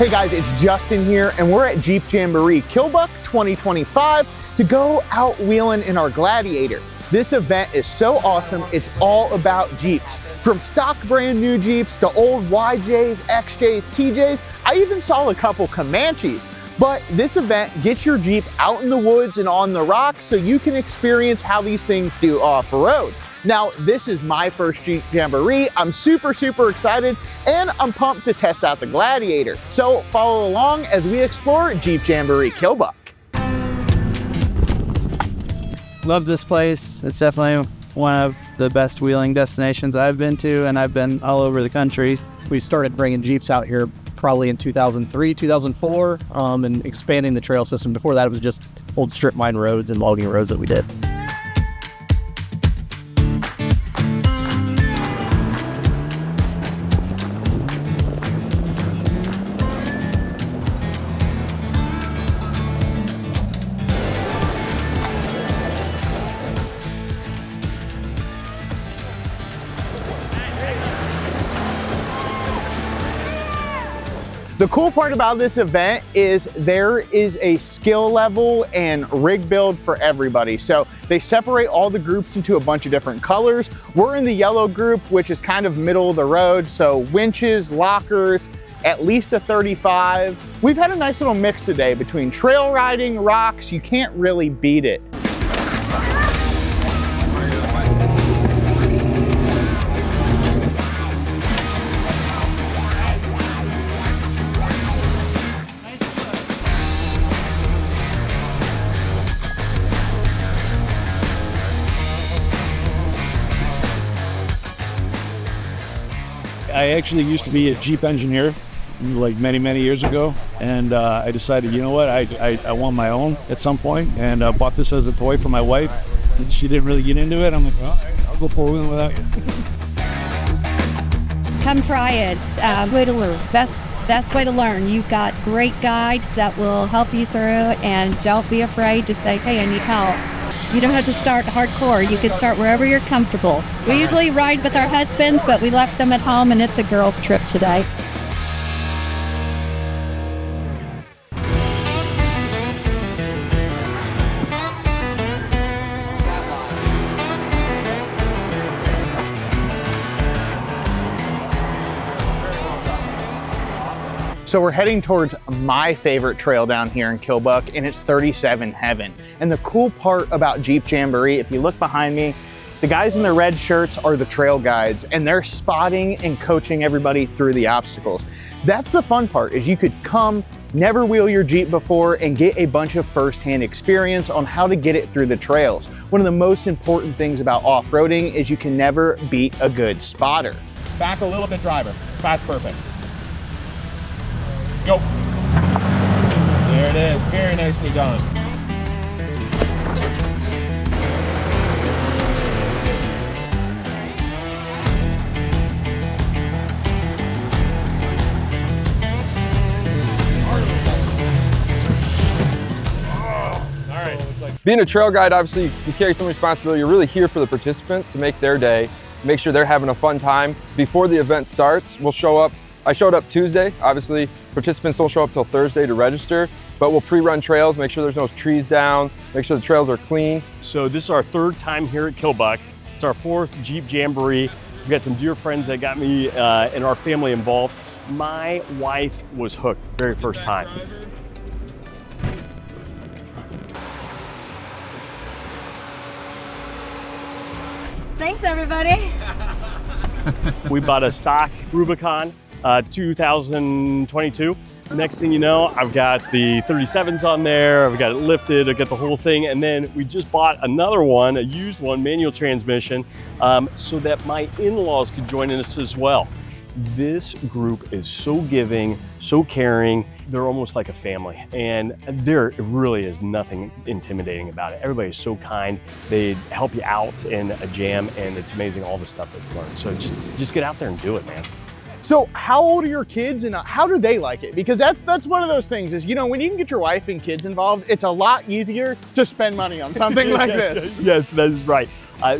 Hey guys, it's Justin here, and we're at Jeep Jamboree Killbuck 2025 to go out wheeling in our Gladiator. This event is so awesome. It's all about Jeeps. From stock brand new Jeeps to old YJs, XJs, TJs, I even saw a couple Comanches. But this event gets your Jeep out in the woods and on the rocks so you can experience how these things do off-road. Now, this is my first Jeep Jamboree. I'm super excited, and I'm pumped to test out the Gladiator. So follow along as we explore Jeep Jamboree Killbuck. Love this place. It's definitely one of the best wheeling destinations I've been to, and I've been all over the country. We started bringing Jeeps out here probably in 2003, 2004, and expanding the trail system. Before that, it was just old strip mine roads and logging roads that we did. The cool part about this event is there is a skill level and rig build for everybody. So they separate all the groups into a bunch of different colors. We're in the yellow group, which is kind of middle of the road. So winches, lockers, at least a 35. We've had a nice little mix today between trail riding, rocks. You can't really beat it. I actually used to be a Jeep engineer like many years ago, and I decided, you know what, I want my own at some point, and bought this as a toy for my wife. And she didn't really get into it. I'm like, well, I'll go four-wheeling without you. Come try it. Best way to learn. Best way to learn. You've got great guides that will help you through it, and don't be afraid to say, hey, I need help. You don't have to start hardcore. You can start wherever you're comfortable. We usually ride with our husbands, but we left them at home, and it's a girls' trip today. So we're heading towards my favorite trail down here in Killbuck, and it's 37 Heaven. And the cool part about Jeep Jamboree, if you look behind me, the guys in the red shirts are the trail guides, and they're spotting and coaching everybody through the obstacles. That's the fun part, is you could come, never wheel your Jeep before, and get a bunch of firsthand experience on how to get it through the trails. One of the most important things about off-roading is you can never beat a good spotter. Back a little bit, driver. That's perfect. Go. There it is, very nicely done. Being a trail guide, obviously you carry some responsibility. You're really here for the participants to make their day, make sure they're having a fun time. Before the event starts, we'll show up. I showed up Tuesday. Obviously, participants don't show up till Thursday to register, but we'll pre-run trails, make sure there's no trees down, make sure the trails are clean. So this is our third time here at Killbuck. It's our fourth Jeep Jamboree. We've got some dear friends that got me and our family involved. My wife was hooked very first time. Thanks, everybody. We bought a stock Rubicon 2022. Next thing you know, I've got the 37s on there, I've got it lifted, I've got the whole thing, and then we just bought another one, a used one, manual transmission, so that my in-laws could join us as well. This group is so giving, so caring. They're almost like a family, and there really is nothing intimidating about it. Everybody is so kind. They help you out in a jam, and it's amazing all the stuff they've learned. So just get out there and do it, man. So how old are your kids, and how do they like it? Because that's one of those things is, you know, when you can get your wife and kids involved, it's a lot easier to spend money on something like this. Yes, that is right.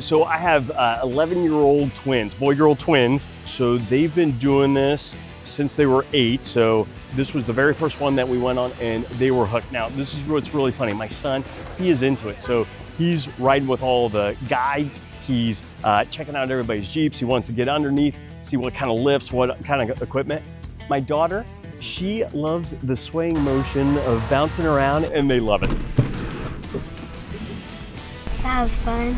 So I have 11-year-old twins, boy-girl twins. So they've been doing this since they were 8. So this was the very first one that we went on, and they were hooked. Now, this is what's really funny. My son, he is into it. So he's riding with all the guides. He's checking out everybody's Jeeps. He wants to get underneath, see what kind of lifts, what kind of equipment. My daughter, she loves the swaying motion of bouncing around, and they love it. That was fun.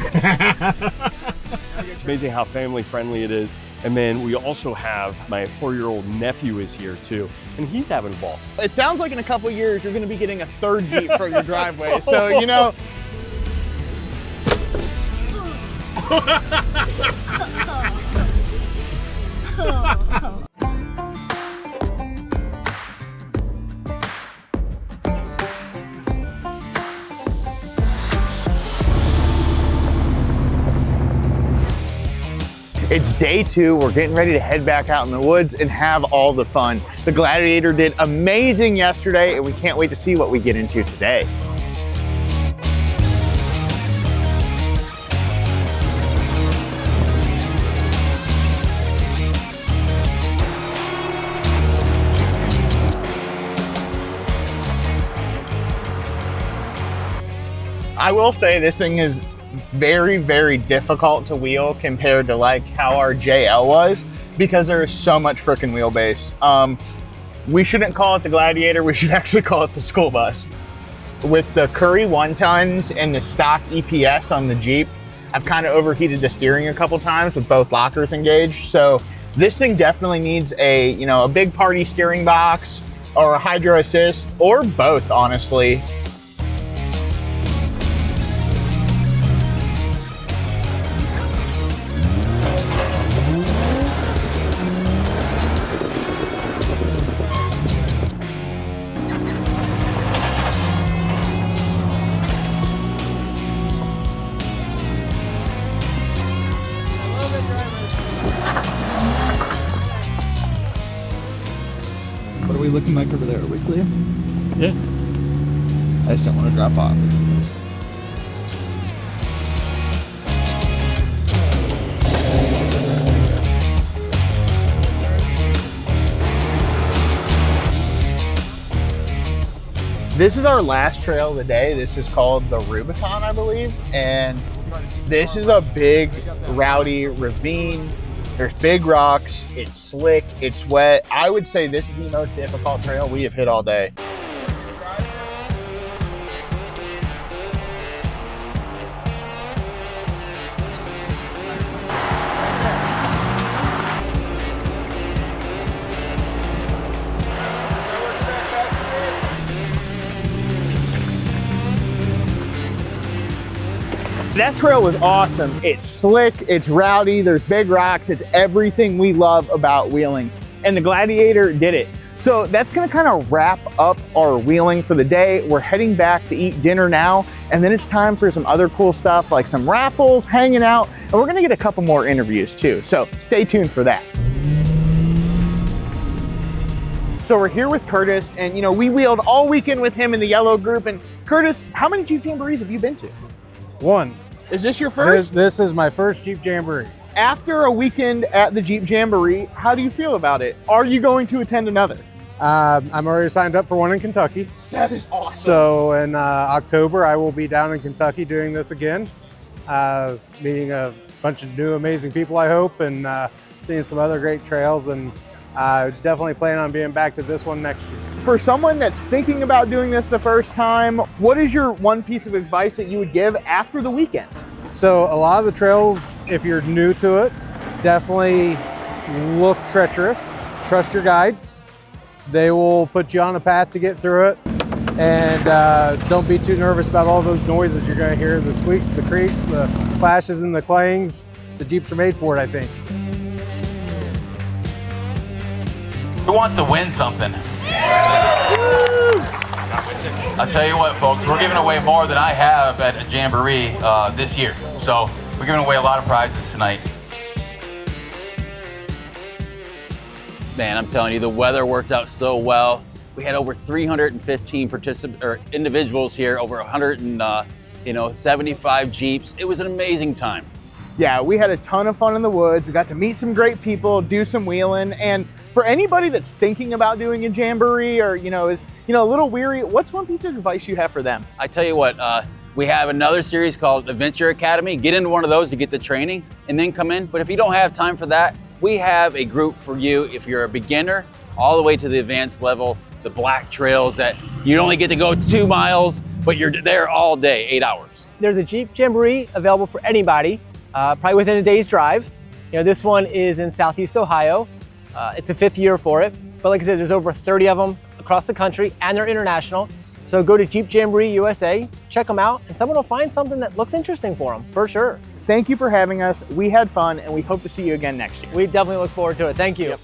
It's amazing how family friendly it is. And then we also have my 4-year-old nephew is here too, and he's having a ball. It sounds like in a couple of years you're going to be getting a 3rd Jeep for your driveway. So, you know. It's day 2. We're getting ready to head back out in the woods and have all the fun. The Gladiator did amazing yesterday, and we can't wait to see what we get into today. I will say this thing is very, very difficult to wheel compared to like how our JL was, because there is so much freaking wheelbase. We shouldn't call it the Gladiator, we should actually call it the school bus. With the Curry 1-tons and the stock EPS on the Jeep, I've kind of overheated the steering a couple times with both lockers engaged. So this thing definitely needs a, you know, a big party steering box or a hydro assist, or both, honestly. What are we looking like over there? Are we clear? Yeah. I just don't want to drop off. This is our last trail of the day. This is called the Rubicon, I believe. And this is a big, rowdy ravine. There's big rocks, it's slick, it's wet. I would say this is the most difficult trail we have hit all day. That trail was awesome. It's slick, it's rowdy, there's big rocks, it's everything we love about wheeling. And the Gladiator did it. So that's gonna kind of wrap up our wheeling for the day. We're heading back to eat dinner now, and then it's time for some other cool stuff like some raffles, hanging out, and we're gonna get a couple more interviews too. So stay tuned for that. So we're here with Curtis, and you know, we wheeled all weekend with him in the yellow group. And Curtis, how many Jeep Jamborees have you been to? 1. Is this your first? This is my first Jeep Jamboree. After a weekend at the Jeep Jamboree, how do you feel about it? Are you going to attend another? I'm already signed up for one in Kentucky. That is awesome. So in October, I will be down in Kentucky doing this again, meeting a bunch of new amazing people, I hope, and seeing some other great trails, and definitely plan on being back to this one next year. For someone that's thinking about doing this the first time, what is your one piece of advice that you would give after the weekend? So a lot of the trails, if you're new to it, definitely look treacherous. Trust your guides. They will put you on a path to get through it. And don't be too nervous about all those noises you're gonna hear, the squeaks, the creaks, the flashes and the clangs. The Jeeps are made for it, I think. Who wants to win something? I'll tell you what, folks, we're giving away more than I have at a Jamboree this year. So we're giving away a lot of prizes tonight. Man, I'm telling you, the weather worked out so well. We had over 315 individuals here, over 175 Jeeps. It was an amazing time. Yeah, we had a ton of fun in the woods. We got to meet some great people, do some wheeling, and For anybody that's thinking about doing a Jamboree or, is, a little weary, what's one piece of advice you have for them? I tell you what, we have another series called Adventure Academy. Get into one of those to get the training and then come in. But if you don't have time for that, we have a group for you if you're a beginner all the way to the advanced level, the black trails that you only get to go 2 miles, but you're there all day, 8 hours. There's a Jeep Jamboree available for anybody, probably within a day's drive. This one is in Southeast Ohio. It's the 5th year for it. But like I said, there's over 30 of them across the country and they're international. So go to Jeep Jamboree USA, check them out, and someone will find something that looks interesting for them, for sure. Thank you for having us. We had fun and we hope to see you again next year. We definitely look forward to it. Thank you. Yep.